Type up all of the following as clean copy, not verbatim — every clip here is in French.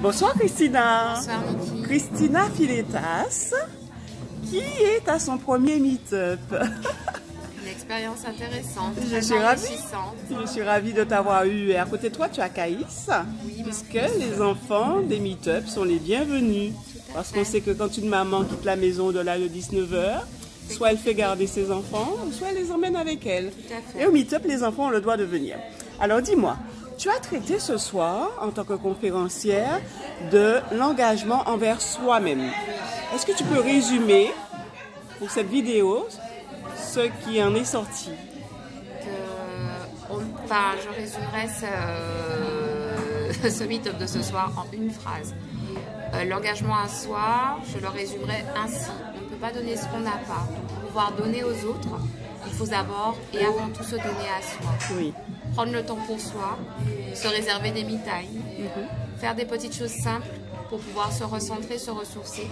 Bonsoir Christina. Bonsoir Niki. Christina Filetas, qui est à son premier meet-up. Une expérience intéressante, Je suis ravie de t'avoir eu. Et à côté de toi, tu as Caïs, oui, puisque les enfants des meet-up sont les bienvenus. Parce qu'on sait que quand une maman quitte la maison au-delà de 19 h, soit elle fait garder ses enfants, soit elle les emmène avec elle. Tout à fait. Et au meet-up, les enfants ont le droit de venir. Alors dis-moi, tu as traité ce soir, en tant que conférencière, de l'engagement envers soi-même. Est-ce que tu peux résumer, pour cette vidéo, ce qui en est sorti? Je résumerai ce meet-up de ce soir en une phrase. L'engagement à soi, je le résumerai ainsi. On ne peut pas donner ce qu'on n'a pas. Donc, pour pouvoir donner aux autres, il faut d'abord et avant tout se donner à soi. Oui. Prendre le temps pour soi, se réserver des me-time, faire des petites choses simples pour pouvoir se recentrer, se ressourcer.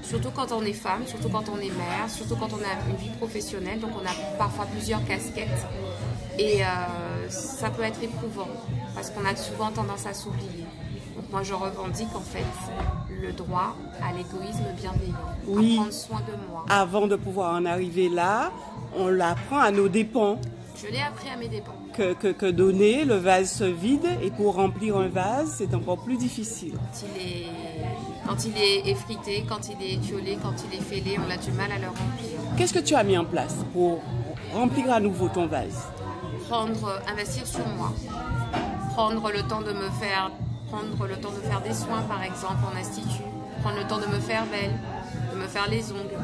Surtout quand on est femme, surtout quand on est mère, surtout quand on a une vie professionnelle, donc on a parfois plusieurs casquettes. Et ça peut être éprouvant, parce qu'on a souvent tendance à s'oublier. Donc moi je revendique en fait le droit à l'égoïsme bienveillant, Oui. à prendre soin de moi. Avant de pouvoir en arriver là, on l'apprend à nos dépens. Je l'ai appris à mes dépens. Que donner, le vase se vide, et pour remplir un vase, c'est encore plus difficile. Quand il est effrité, quand il est étiolé, quand il est fêlé, on a du mal à le remplir. Qu'est-ce que tu as mis en place pour remplir à nouveau ton vase? Investir sur moi, prendre le temps de faire des soins par exemple en institut, prendre le temps de me faire belle, de me faire les ongles.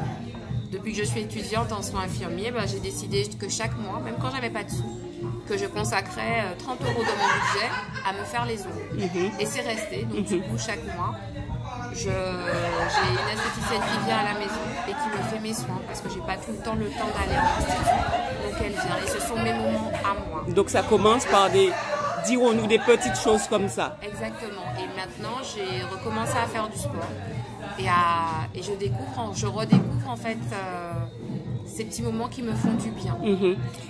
Depuis que je suis étudiante en soins infirmiers, j'ai décidé que chaque mois, même quand j'avais pas de sous, que je consacrais 30 € de mon budget à me faire les ongles. Et c'est resté, donc du coup chaque mois, j'ai une esthéticienne qui vient à la maison et qui me fait mes soins parce que j'ai pas tout le temps d'aller en institut. Donc elle vient et ce sont mes moments à moi. Donc ça commence par dirons-nous, des petites choses comme ça. Exactement. Et maintenant, j'ai recommencé à faire du sport. Et je redécouvre en fait ces petits moments qui me font du bien.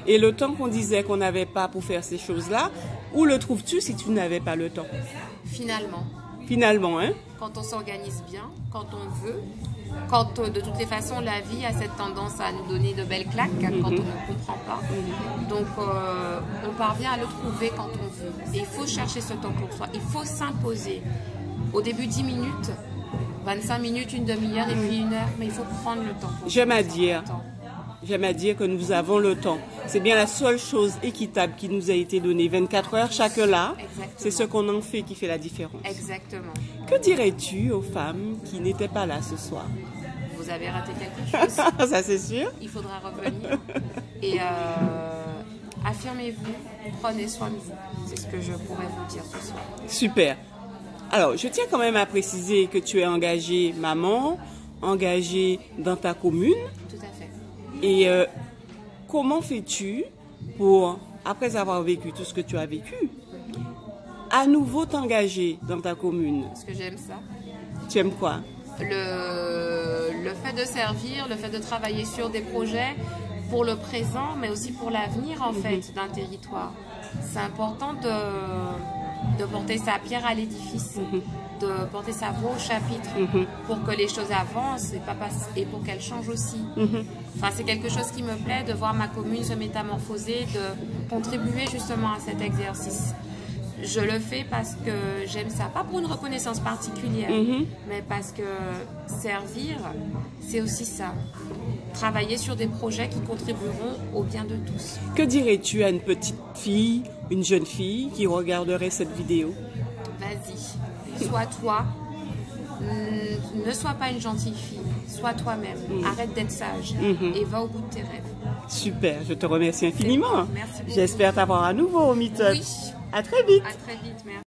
Et le temps qu'on disait qu'on n'avait pas pour faire ces choses-là, où le trouves-tu si tu n'avais pas le temps? Finalement, hein? Quand on s'organise bien, quand on veut, quand de toutes les façons la vie a cette tendance à nous donner de belles claques quand on ne comprend pas. Donc on parvient à le trouver quand on veut. Et il faut chercher ce temps pour soi. Il faut s'imposer. Au début 10 minutes, 25 minutes, une demi-heure et puis une heure. Mais il faut prendre le temps pour soi. J'aime à dire que nous avons le temps. C'est bien la seule chose équitable qui nous a été donnée. 24 heures chaque là, c'est ce qu'on en fait qui fait la différence. Exactement. Que dirais-tu aux femmes qui n'étaient pas là ce soir? Vous avez raté quelque chose. Ça c'est sûr. Il faudra revenir. Et affirmez-vous, prenez soin de vous. C'est ce que je pourrais vous dire ce soir. Super. Alors, je tiens quand même à préciser que tu es engagée maman, engagée dans ta commune. Tout à fait. Et comment fais-tu pour, après avoir vécu tout ce que tu as vécu, à nouveau t'engager dans ta commune? Parce que j'aime ça. Tu aimes quoi? Le fait de servir, le fait de travailler sur des projets pour le présent, mais aussi pour l'avenir en fait d'un territoire. C'est important de porter sa pierre à l'édifice, de porter sa voix au chapitre pour que les choses avancent et pour qu'elles changent aussi. Enfin, c'est quelque chose qui me plaît de voir ma commune se métamorphoser, de contribuer justement à cet exercice. Je le fais parce que j'aime ça, pas pour une reconnaissance particulière, mais parce que servir, c'est aussi ça. Travailler sur des projets qui contribueront au bien de tous. Que dirais-tu à une petite fille, une jeune fille qui regarderait cette vidéo? Vas-y, sois toi, ne sois pas une gentille fille, sois toi-même, arrête d'être sage et va au bout de tes rêves. Super, je te remercie infiniment. Merci beaucoup. J'espère t'avoir à nouveau au meet-up. Oui. À très vite. À très vite, merci.